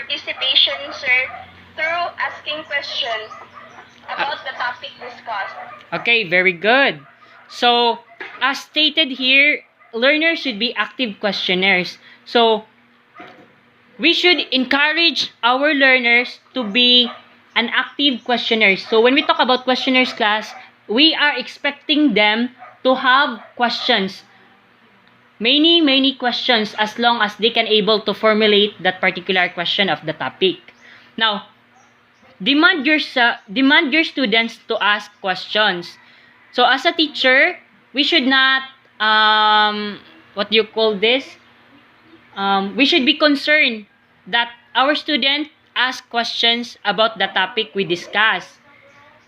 participation, sir, through asking questions about the topic discussed. Okay, very good. So, as stated here, learners should be active questioners. So, we should encourage our learners to be an active questioner. So, when we talk about questioners class, we are expecting them to have questions. Many questions as long as they can able to formulate that particular question of the topic. Now, demand your students to ask questions. So as a teacher, we should not what do you call this? We should be concerned that our student ask questions about the topic we discuss.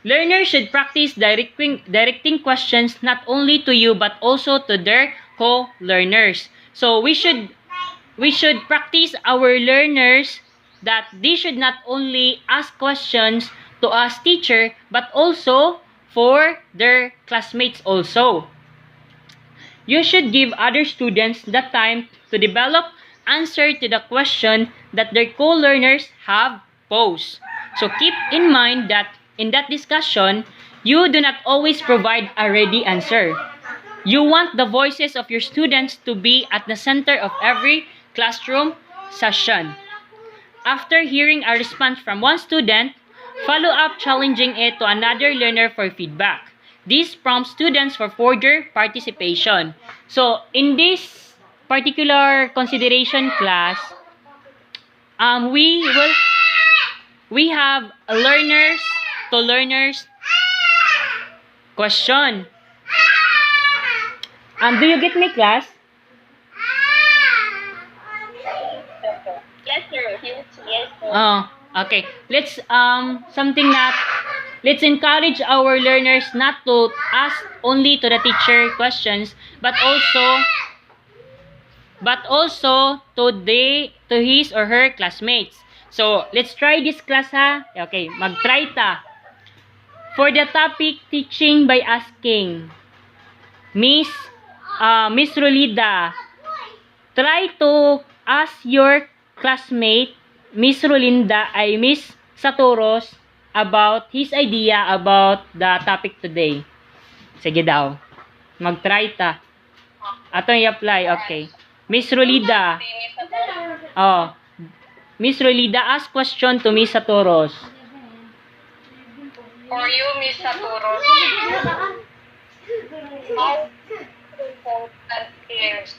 Learners should practice directing questions not only to you but also to their co-learners. So we should practice our learners that they should not only ask questions to us teacher but also for their classmates also. You should give other students the time to develop answer to the question that their co-learners have posed. So keep in mind that in that discussion, you do not always provide a ready answer. You want the voices of your students to be at the center of every classroom session. After hearing a response from one student, follow up challenging it to another learner for feedback. This prompts students for further participation. So, in this particular consideration class, we have a learners to learners question. Do you get me, class? Yes, sir. Yes, sir. Oh, okay. Let's let's encourage our learners not to ask only to the teacher questions, but also to his or her classmates. So, let's try this class ha. Okay, mag-try ta. For the topic teaching by asking, Miss Rolida, try to ask your classmate, Miss Rolinda, Miss Satoros, about his idea about the topic today. Sige daw. Mag-try ta. Atong i-apply. Okay. Miss Rolida. Oh. Miss Rolida, ask question to Miss Satoros. For you, Miss Satoros, how important is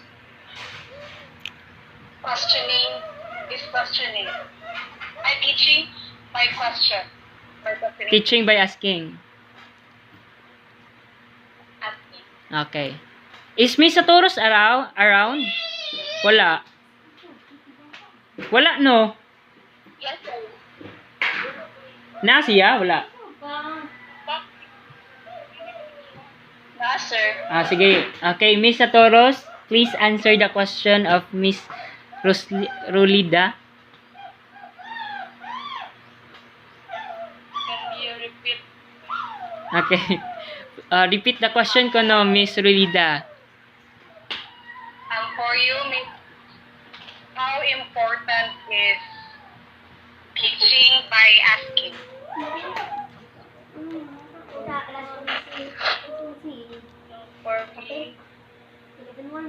questioning? I'm teaching by question. Teaching by asking. Asking. Okay. Is Miss Satoros around? Wala. Wala, no? Yes, sir. Na siya? Wala. Yes, sir. Sige. Okay, Miss Satoros, please answer the question of Miss Rolida. Can you repeat? Okay. Repeat the question ko no, Miss Rolida. For you, Miss, how important is teaching by asking? For me,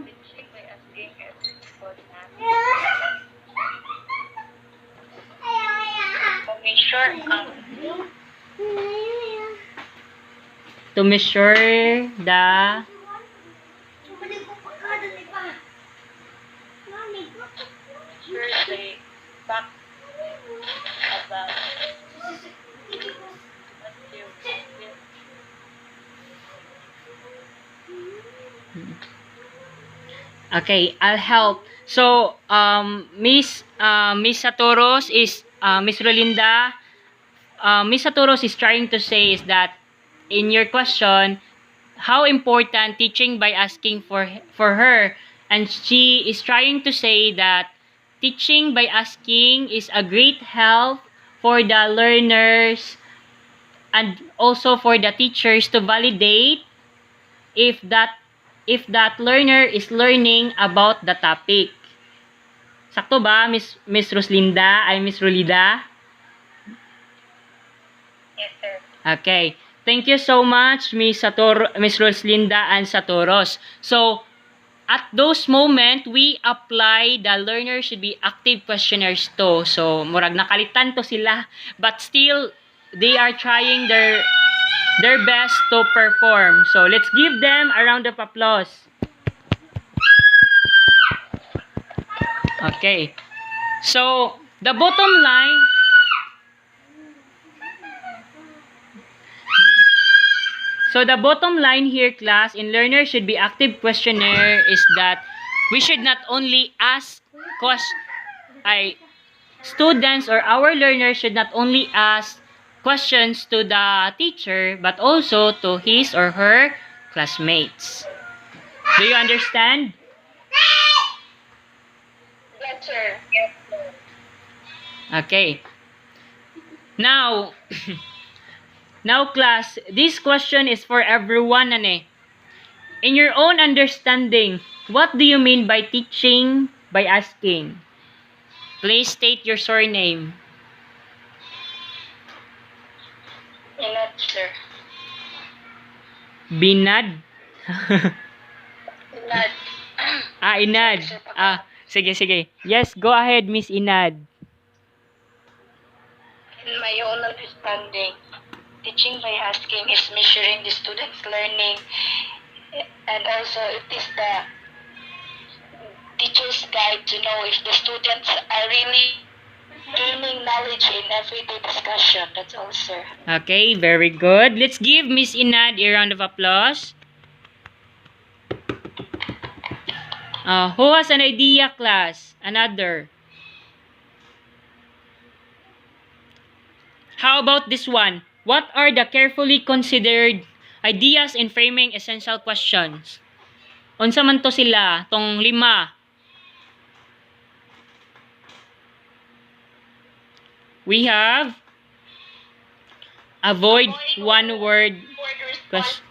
teaching by asking is important. To measure the the back about what you did. Okay, I'll help. So, Miss Satoros is Miss Rolinda. Miss Satoros is trying to say is that in your question, how important teaching by asking for her, and she is trying to say that teaching by asking is a great help for the learners and also for the teachers to validate if that learner is learning about the topic. Sakto ba, Miss Roslinda? Ay, Miss Rolida? Yes, sir. Okay. Thank you so much, Miss Roslinda and Satoros. So, at those moment, we apply the learner should be active questionnaires to. So, murag nakalitan to sila. But still, they are trying their best to perform. So, let's give them a round of applause. Okay. So, the bottom line... So the bottom line here, class, in learner should be active questionnaire is that we should not only ask students or our learners should not only ask questions to the teacher but also to his or her classmates. Do you understand? Yes, sir. Yes, sir. Okay. Now, now class, this question is for everyone, ane. In your own understanding, what do you mean by teaching by asking? Please state your surname. Inad, sir. Binad? Inad. Inad. Sige. Yes, go ahead, Miss Inad. In my own understanding, teaching by asking is measuring the student's learning, and also it is the teacher's guide to know if the students are really gaining knowledge in everyday discussion. That's all, sir. Okay, very good. Let's give Miss Inad a round of applause. Who has an idea, class? Another. How about this one? What are the carefully considered ideas in framing essential questions? Unsa man to sila? Tong 5. We have avoid one word question.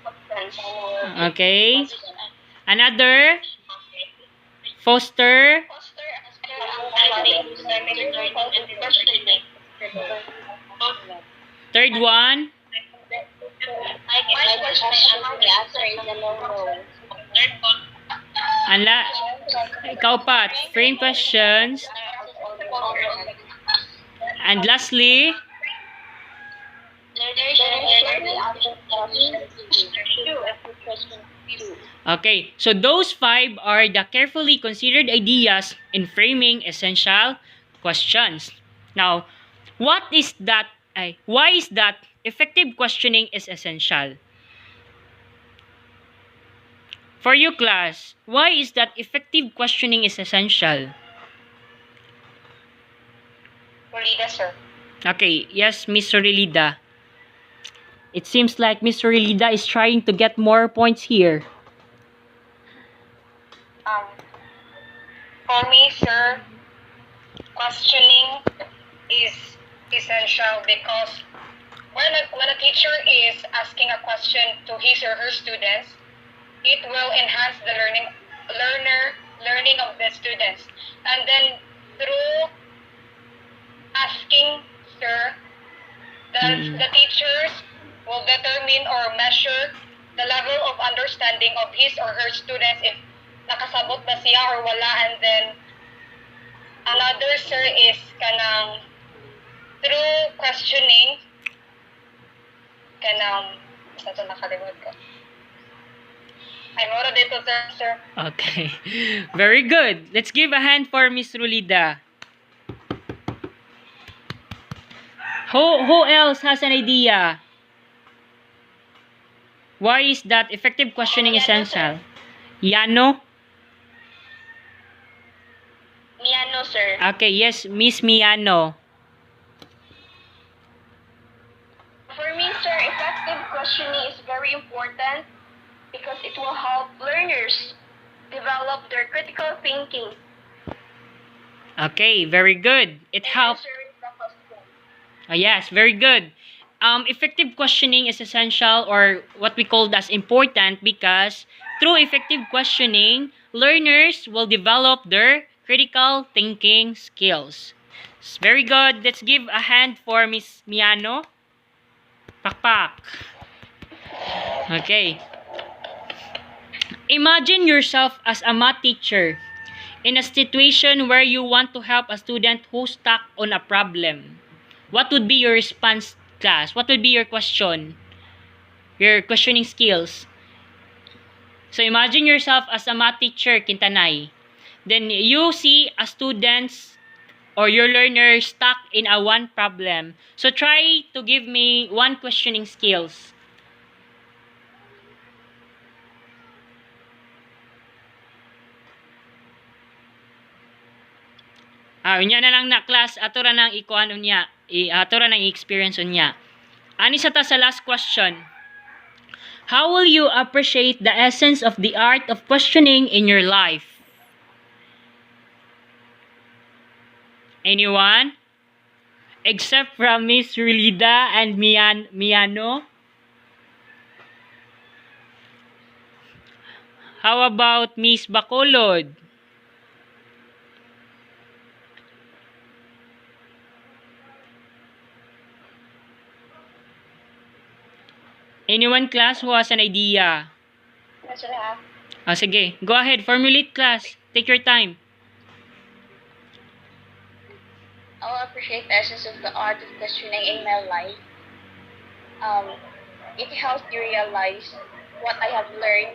Okay. Another, foster. Third one, ikaw pa, frame questions. And lastly, okay, so those 5 are the carefully considered ideas in framing essential questions. Now, why is that effective questioning is essential? For you, class, why is that effective questioning is essential? Rolida, sir. Okay, yes, Miss Sorilida. It seems like Miss Sorilida is trying to get more points here. For me, sir, questioning is essential because when a teacher is asking a question to his or her students, it will enhance the learning of the students. And then through asking, sir, the teachers will determine or measure the level of understanding of his or her students if nakasabot ba siya or wala. And then another, sir, is kanang through questioning basta ito nakalimot ko. Ay, mura dito, sir. Okay. Very good. Let's give a hand for Miss Rulida. Who else has an idea? Why is that effective questioning essential? Yano? Miano, sir. Okay, yes, Miss Miano. For me, sir, effective questioning is very important because it will help learners develop their critical thinking. Okay, very good. It helps. Yes, very good. Effective questioning is essential, or what we call as important, because through effective questioning, learners will develop their critical thinking skills. Very good. Let's give a hand for Miss Miano. Pakpak. Okay. Imagine yourself as a math teacher in a situation where you want to help a student who's stuck on a problem. What would be your response, class? What would be your question? Your questioning skills. So imagine yourself as a math teacher, Kintanay. Then you see a student or your learner stuck in a one problem. So try to give me one questioning skills. Unya na lang na class, ato ra nang ikuan unya, ato ra nang experience unya. Ani sa ta sa last question. How will you appreciate the essence of the art of questioning in your life? Anyone? Except from Miss Rulida and Miano? How about Miss Bacolod? Anyone, class, who has an idea? Sige. Go ahead. Formulate, class. Take your time. I will appreciate the essence of the art of questioning in my life. It helps you realize what I have learned.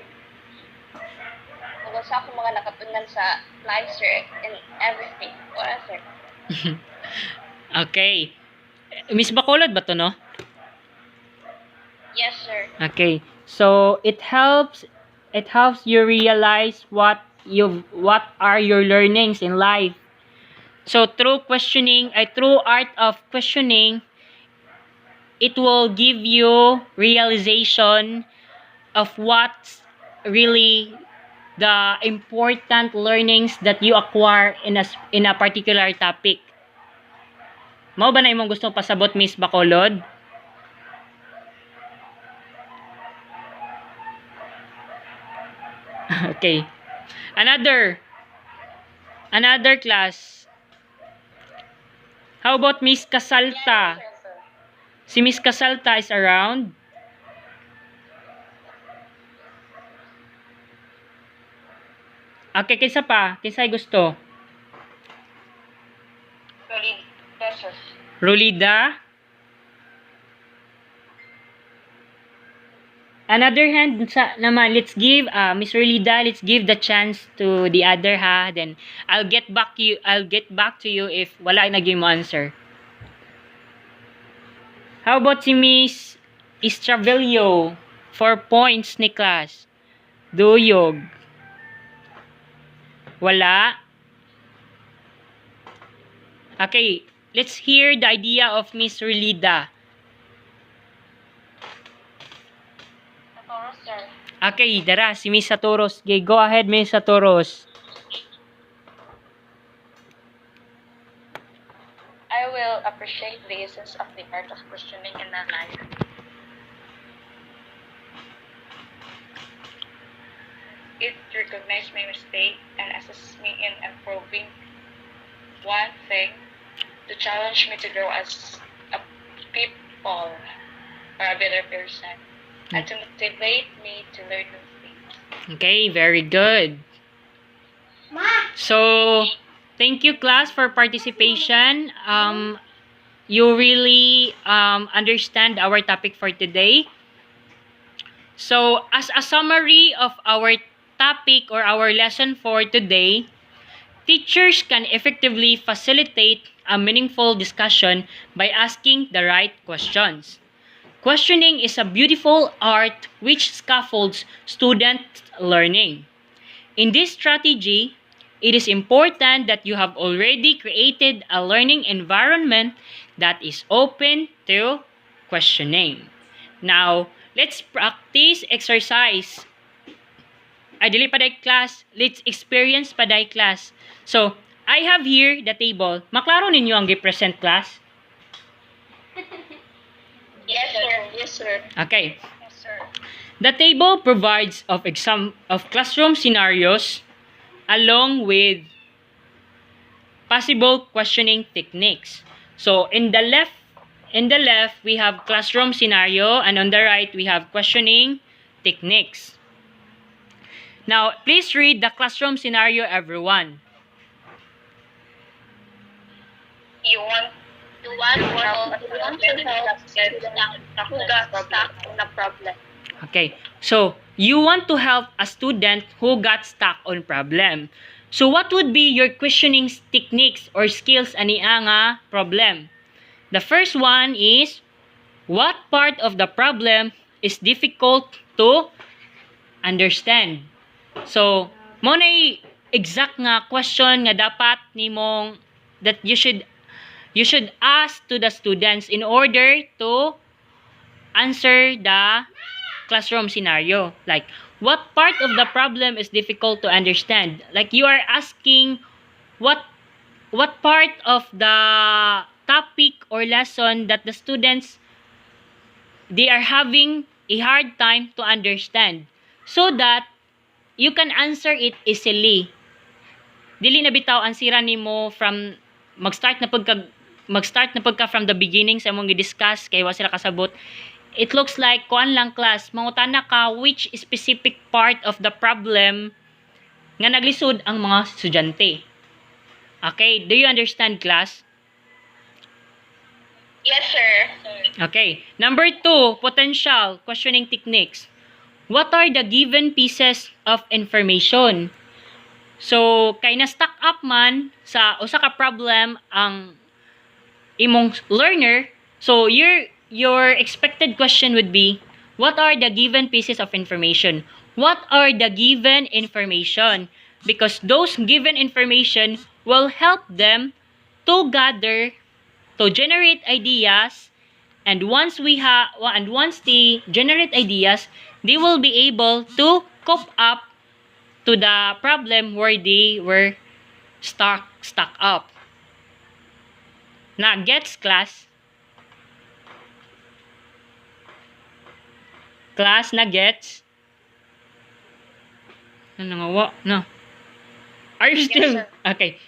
Kung sa akong mga nakatunan sa life, sir, and everything. Wala, sir. Okay. Miss Bacolod ba to, no? Yes, sir. Okay. So it helps you realize what are your learnings in life. So through art of questioning, it will give you realization of what's really the important learnings that you acquire in a particular topic. Mao ba na imong gusto pasabot, Miss Bacolod? Okay. Another class. How about Miss Casalta? Si Miss Casalta is around. Okay, kinsa pa? Kinsay gusto? Rolida? Another hand naman, let's give Miss Rolida, let's give the chance to the other, ha. Then I'll get back to you if wala na gyud mo answer. How about si Miss Estravelio? 4 points ni class. Duyog. Wala. Okay, let's hear the idea of Miss Rolida. Okay, dara, si Miss Satoros. Okay, go ahead, Miss Satoros. I will appreciate the essence of the art of questioning in my life. It recognizes my mistake and assists me in improving one thing to challenge me to grow as a people or a better person. And to motivate me to learn new things. Okay, very good. So, thank you, class, for participation. You really understand our topic for today. So, as a summary of our topic or our lesson for today, teachers can effectively facilitate a meaningful discussion by asking the right questions. Questioning is a beautiful art which scaffolds student learning. In this strategy, it is important that you have already created a learning environment that is open to questioning. Now, let's practice exercise. Dili pa day class, let's experience pa day class. So, I have here the table. Maklaro ninyo ang gi-present, class? Yes, sir. Yes, sir. Okay. Yes, sir. The table provides of classroom scenarios along with possible questioning techniques. So in the left we have classroom scenario, and on the right we have questioning techniques. Now, please read the classroom scenario, everyone. You want You want to help students who got stuck on a problem. Okay, so you want to help a student who got stuck on problem. So what would be your questioning techniques or skills aniya nga problem? The first one is, what part of the problem is difficult to understand? So, mo na exact nga question nga dapat nimong that you should ask to the students in order to answer the classroom scenario. Like, what part of the problem is difficult to understand? Like, you are asking what part of the topic or lesson that the students they are having a hard time to understand, so that you can answer it easily. Dili na bitaw ang sira nimo from mag-start na pagka from the beginning sa imong gi-discuss kay wa sila kasabot. It looks like kuan lang class, mangutana ka which specific part of the problem nga naglisod ang mga estudyante. Okay, do you understand, class? Yes, sir. Okay. Number 2, potential questioning techniques. What are the given pieces of information? So, kay na-stuck up man sa usa ka problem ang imong learner, so your expected question would be, what are the given pieces of information? What are the given information? Because those given information will help them to gather, to generate ideas, and once they generate ideas, they will be able to cope up to the problem where they were stuck up. Na gets, class? Class, na gets? No. Are you still? sir. Okay.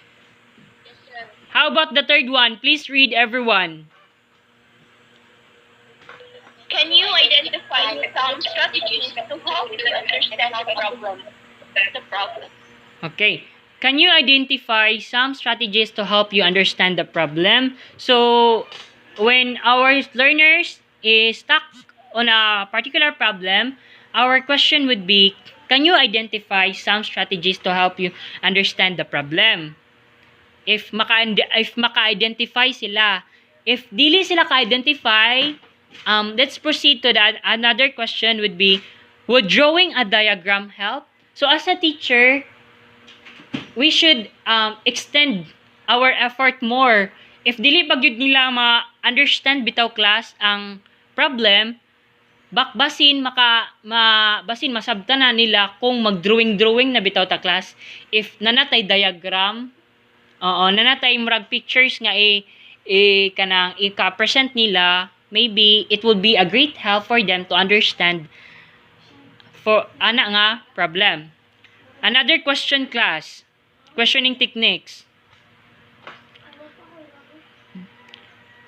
Yes, sir. How about the third one? Please read, everyone. Can you identify some strategies to help you understand the problem? Okay. Can you identify some strategies to help you understand the problem? So, when our learners is stuck on a particular problem, our question would be, can you identify some strategies to help you understand the problem? If maka-identify sila, if dili sila ka-identify, let's proceed to that. Another question would be, would drawing a diagram help? So as a teacher, we should extend our effort more. If dili pa gyud nila ma-understand bitaw, class ang problem, basin masabtanan nila kung mag-drawing na bitaw ta, class. If nanatay diagram, nanatay murag pictures nga kanang ika-present nila, maybe it would be a great help for them to understand for ana nga problem. Another question, class. Questioning techniques.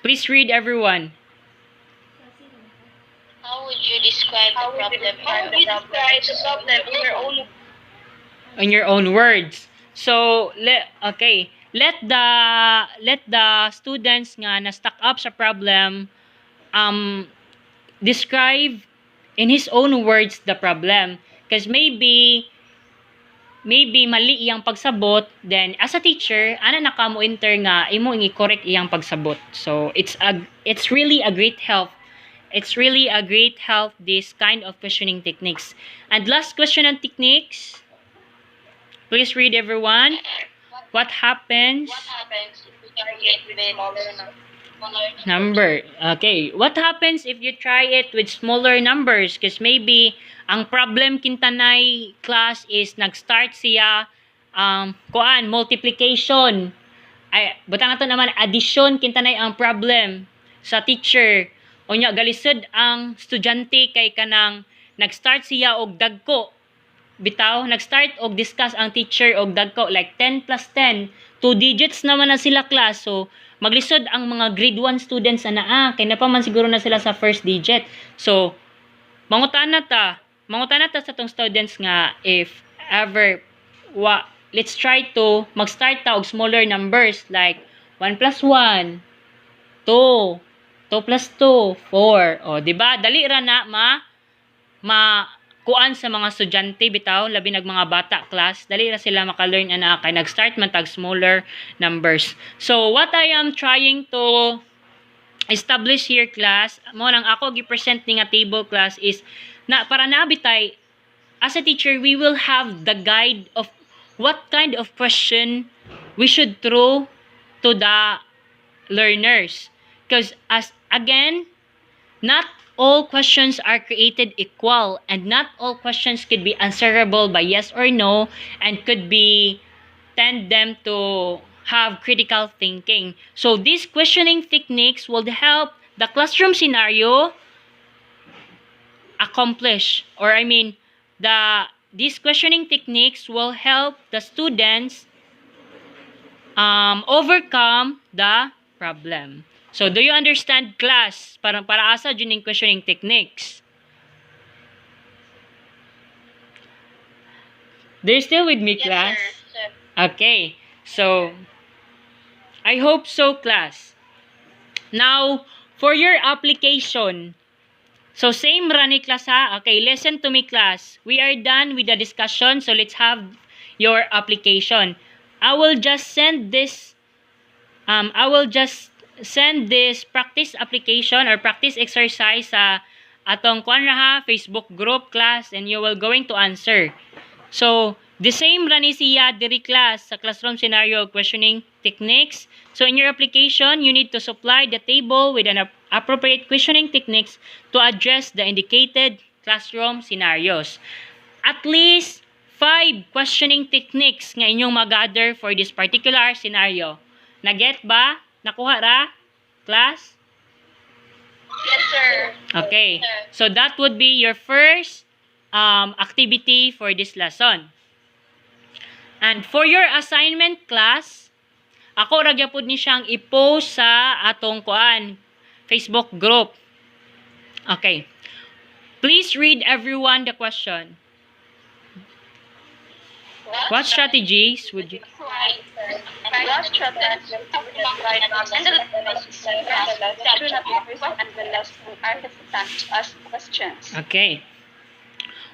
Please read, everyone. How would you describe the problem In your own words. So, let the students nga na stuck up sa problem describe in his own words the problem, because maybe mali iyang pagsabot, then as a teacher ana nakamo enter nga imo i-correct iyang pagsabot. So it's really a great help. It's really a great help, this kind of questioning techniques. And last question on techniques. Please read, everyone. What happens? if we target with smaller Number. Okay. What happens if you try it with smaller numbers? Because maybe ang problem kintanay, class, is nag-start siya multiplication. Ay, butang nato naman addition kintanay ang problem sa teacher. Unya galisod ang estudyante kay kanang nag-start siya og dagko. bitaw, nag-start og discuss ang teacher og dagko like 10 plus 10, 2 digits naman na sila class. So maglisod ang mga grade 1 students ana kay na pa man siguro na sila sa first digit. So mangutana ta sa tong students nga if ever let's try to mag-start ta og smaller numbers like 1 plus 1, 2 plus 2, 4. O, di ba? Dali ra na kuan sa mga estudyante bitaw, labi nag mga bata class, dali ra sila maka-learn ana kay nag-start man tag smaller numbers. So what I am trying to establish here class, mo nang ako gi-present ni nga table class is na para nabitay as a teacher we will have the guide of what kind of question we should throw to the learners. Because as again, not all questions are created equal and not all questions could be answerable by yes or no and could be tend them to have critical thinking. So these questioning techniques will help the classroom scenario accomplish, or I mean these questioning techniques will help the students overcome the problem. So, do you understand class? Para asa dyan yung questioning techniques? Do you still with me, class? Yes, sir. Okay. So, I hope so, class. Now, for your application. So, same rani class ha? Okay, listen to me, class. We are done with the discussion. So, let's have your application. I will just send this practice application or practice exercise sa atong kuan ra ha, Facebook group class, and you will going to answer. So, the same rani siya diri class sa classroom scenario questioning techniques. So, in your application, you need to supply the table with an appropriate questioning techniques to address the indicated classroom scenarios. At least 5 questioning techniques nga inyong mag-gather for this particular scenario. Naget ba? Nakuha ra? Class? Yes, sir. Okay. So that would be your first activity for this lesson. And for your assignment class, ako ra gyapon ni siyang i-post sa atong Facebook group. Okay. Please read everyone the question. What strategies would you... What strategies would you apply to handle ask questions? Okay.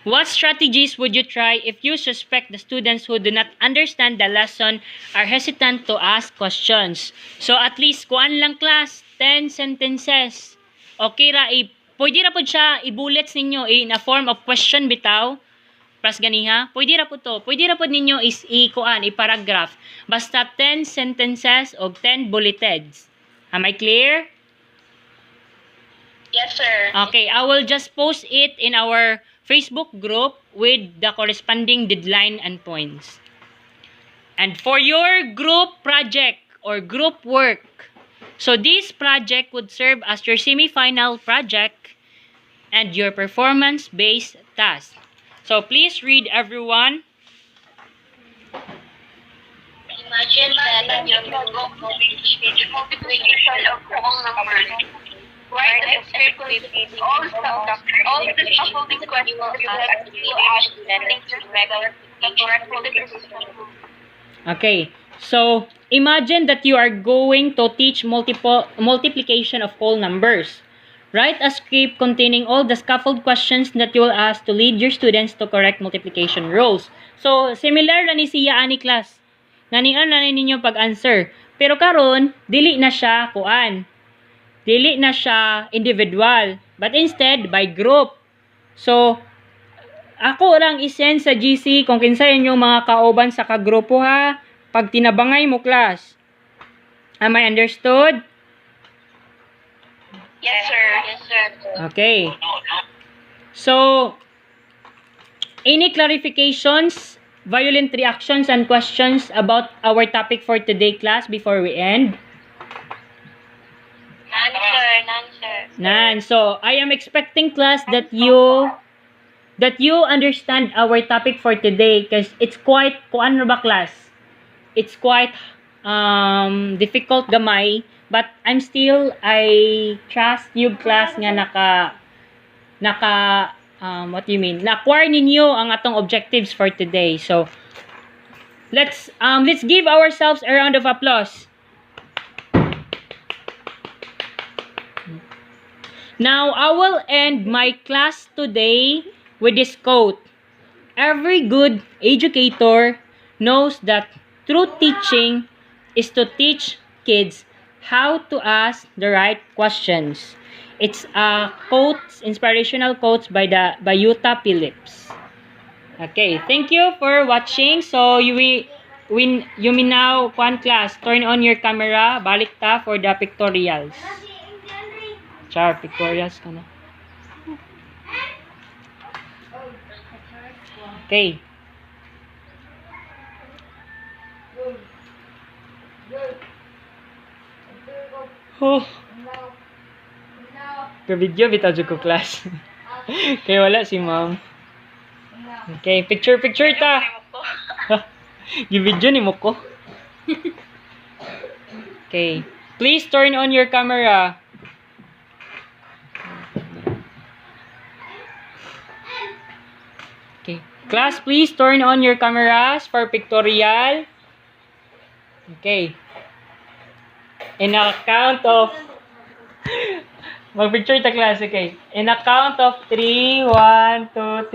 What strategies would you try if you suspect the students who do not understand the lesson are hesitant to ask questions? So at least kuan lang class, 10 sentences. Okay ra, pwede ra po siya i-bullets ninyo in a form of question bitaw. Plus ganiha, pwede ra po to. Pwede ra po ninyo i-paragraph. Basta 10 sentences o 10 bulleteds. Am I clear? Yes, sir. Okay, I will just post it in our Facebook group with the corresponding deadline and points. And for your group project or group work, so this project would serve as your semi-final project and your performance-based task. So please read everyone. Imagine that your group multiplication of whole numbers. Write a script with all the scaffolding questions you have to ask to regular correct multiplication. Okay. So imagine that you are going to teach multiplication of whole numbers. Write a script containing all the scaffold questions that you will ask to lead your students to correct multiplication rules. So, similar na ni siya ani class. Ganian na ninyo pag-answer. Pero karon, dili na siya kuan. Dili na siya individual. But instead, by group. So, ako lang isend sa GC kung kinsa inyong mga kauban sa kagrupo ha. Pag tinabangay mo class. Am I understood? Yes, sir. Yes, sir. Okay. So, any clarifications, violent reactions, and questions about our topic for today, class, before we end? None, sir. None, sir. None. So, I am expecting, class, that you that you understand our topic for today because it's quite, kuan ba class? It's quite difficult gamay, but I trust you class nga what do you mean? Na-acquire ninyo ang atong objectives for today. So, let's give ourselves a round of applause. Now, I will end my class today with this quote. Every good educator knows that true teaching is to teach kids how to ask the right questions. It's a inspirational quotes by Yuta Phillips. Okay, thank you for watching. So you may now class, turn on your camera, balik ta for the pictorials. Char, pictorials ka na. Okay. Oh. Ka-video bitaw jud ko class. Kaya wala si ma'am. Okay, picture ta. Gi-video ni mo ko. Okay. Please turn on your camera. Okay. Class, please turn on your cameras for pictorial. Okay. In a count of mag-picture ta class, okay. In a count of 3, 1, 2,